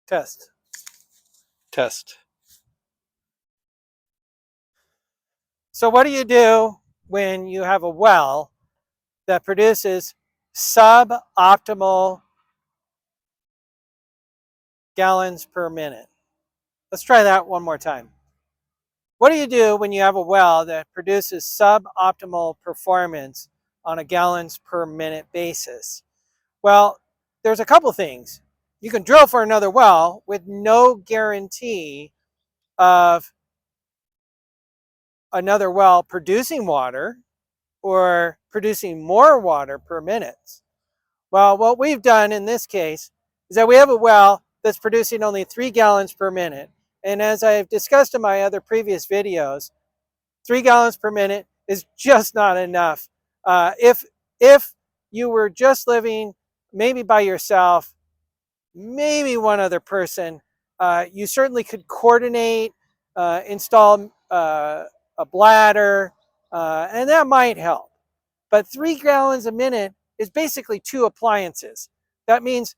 Test, test. So what do you do when you have a well that produces suboptimal gallons per minute? Let's try that one more time. What do you do when you have a well that produces suboptimal performance on a gallons per minute basis? Well, there's a couple things. You can drill for another well with no guarantee of another well producing water or producing more water per minute. Well, what we've done in this case is that we have a well that's producing only 3 gallons per minute. And as I've discussed in my other previous videos, 3 gallons per minute is just not enough. If you were just living maybe by yourself, maybe one other person, you certainly could coordinate, install a bladder, and that might help. But 3 gallons a minute is basically 2 appliances. That means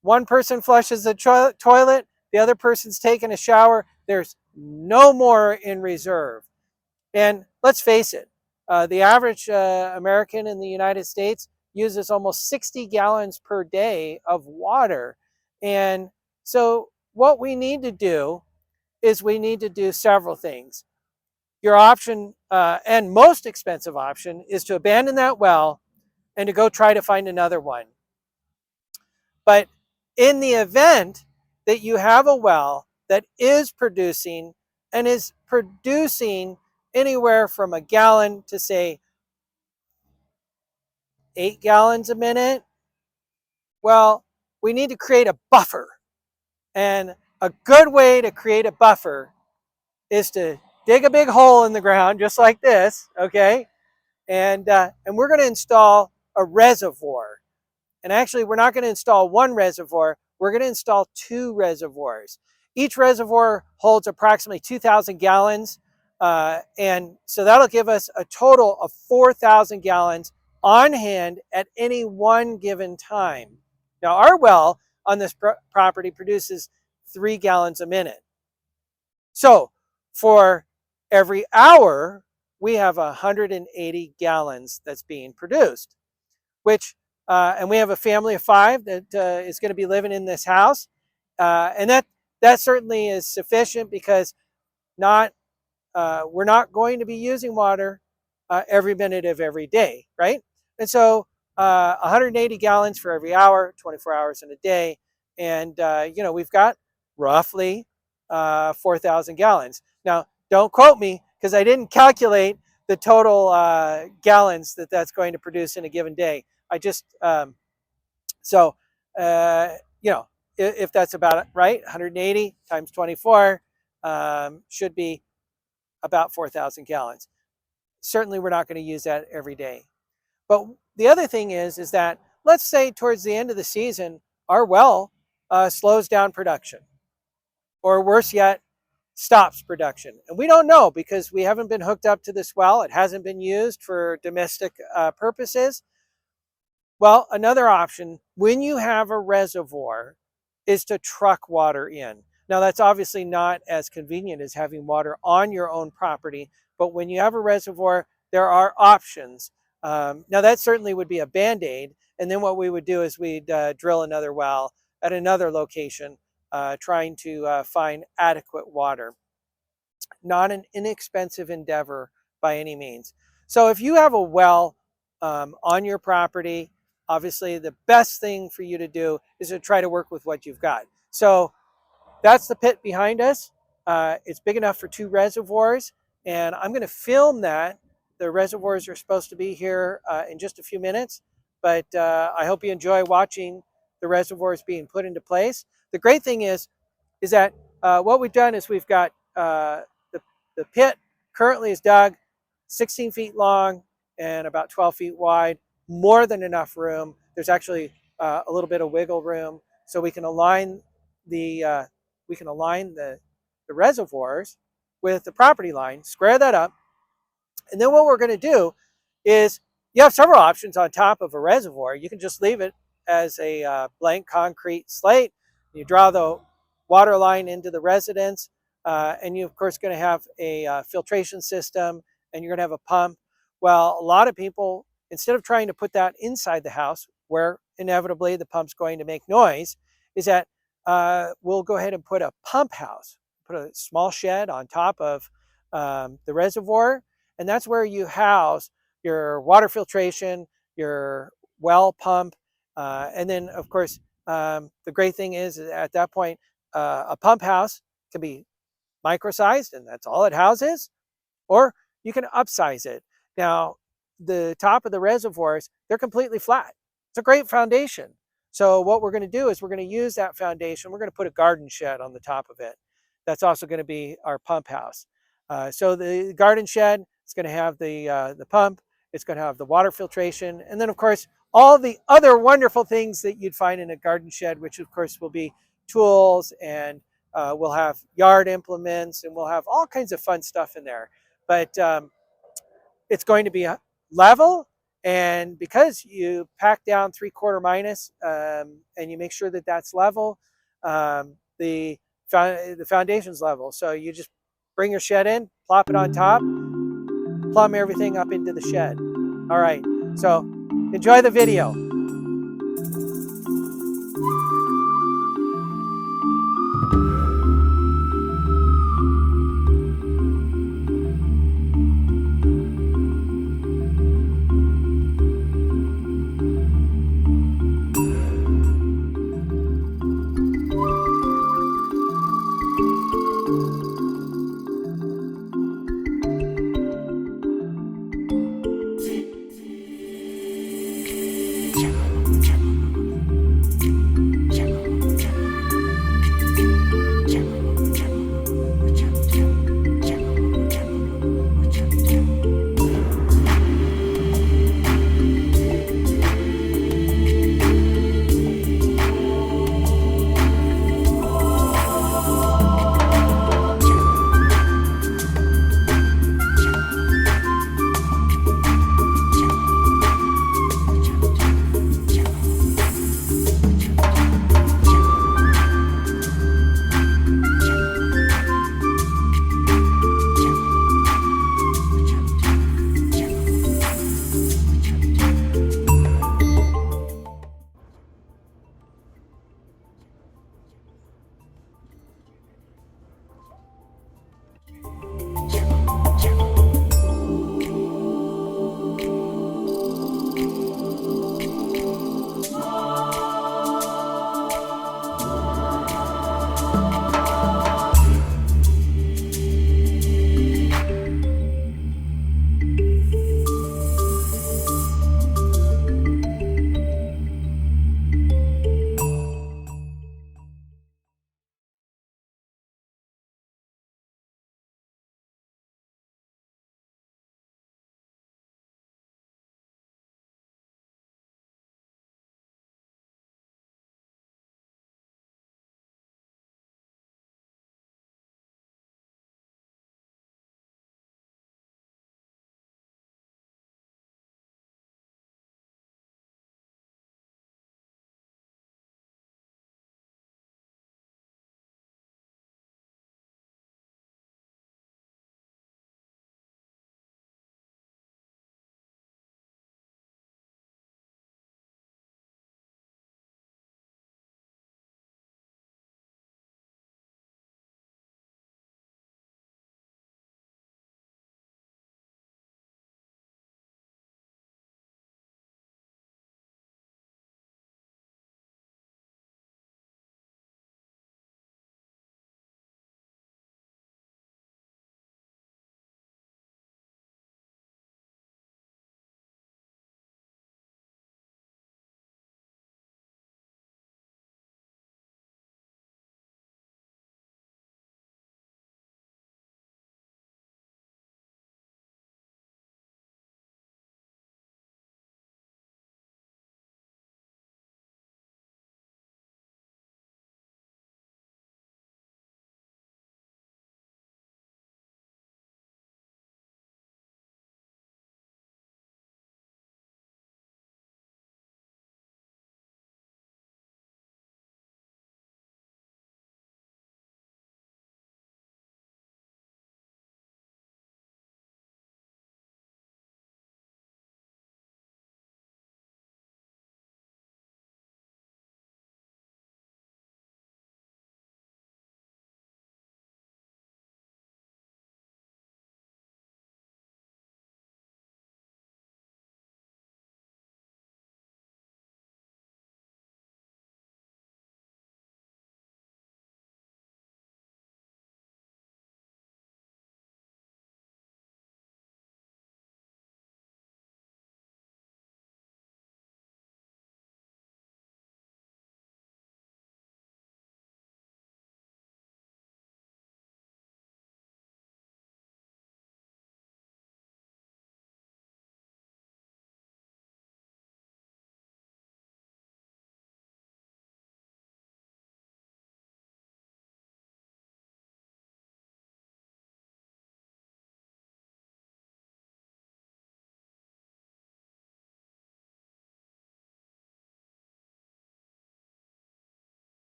one person flushes the toilet, the other person's taking a shower. There's no more in reserve. And let's face it, the average American in the United States uses almost 60 gallons per day of water. And so what we need to do is we need to do several things. Your option, and most expensive option, is to abandon that well and to go try to find another one. But in the event that you have a well that is producing and is producing anywhere from a gallon to, say, 8 gallons a minute, well, we need to create a buffer. And a good way to create a buffer is to dig a big hole in the ground, just like this, okay? And we're going to install a reservoir. And actually, we're not going to install one reservoir. We're going to install 2 reservoirs. Each reservoir holds approximately 2,000 gallons. And so that'll give us a total of 4,000 gallons on hand at any one given time. Now, our well on this property produces 3 gallons a minute. So for every hour, we have 180 gallons that's being produced, which, and we have a family of 5 that is going to be living in this house. And that certainly is sufficient because we're not going to be using water every minute of every day, right? And so 180 gallons for every hour, 24 hours in a day. And, we've got roughly 4,000 gallons. Now, don't quote me because I didn't calculate the total gallons that's going to produce in a given day. I just, if that's about it, right? 180 times 24 should be about 4,000 gallons. Certainly, we're not going to use that every day. But the other thing is that let's say towards the end of the season, our well slows down production, or worse yet, stops production. And we don't know because we haven't been hooked up to this well. It hasn't been used for domestic purposes. Well, another option when you have a reservoir is to truck water in. Now, that's obviously not as convenient as having water on your own property, but when you have a reservoir, there are options. Now, that certainly would be a Band-Aid, and then what we would do is we'd drill another well at another location, trying to find adequate water. Not an inexpensive endeavor by any means. So if you have a well on your property, obviously the best thing for you to do is to try to work with what you've got. So that's the pit behind us. It's big enough for 2 reservoirs, and I'm going to film that. The reservoirs are supposed to be here in just a few minutes, but I hope you enjoy watching the reservoirs being put into place. The great thing is that what we've done is we've got the pit currently is dug 16 feet long and about 12 feet wide, more than enough room. There's actually a little bit of wiggle room, so we can align the reservoirs with the property line, square that up, and then what we're going to do is you have several options on top of a reservoir. You can just leave it as a blank concrete slate. You draw the water line into the residence, and you, of course, going to have a filtration system, and you're going to have a pump. Well, a lot of people, instead of trying to put that inside the house, where inevitably the pump's going to make noise, is that we'll go ahead and put a pump house, put a small shed on top of the reservoir, and that's where you house your water filtration, your well pump, and then, of course, the great thing is at that point, a pump house can be micro-sized, and that's all it houses, or you can upsize it. Now, the top of the reservoirs, they're completely flat. It's a great foundation. So what we're going to do is we're going to use that foundation. We're going to put a garden shed on the top of it. That's also going to be our pump house. So the garden shed is going to have the pump. It's going to have the water filtration. And then, of course, all the other wonderful things that you'd find in a garden shed, which, of course, will be tools, and we'll have yard implements, and we'll have all kinds of fun stuff in there. But it's going to be level, and because you pack down 3/4 minus, and you make sure that that's level, the foundation's level. So you just bring your shed in, plop it on top, plumb everything up into the shed. All right, so enjoy the video.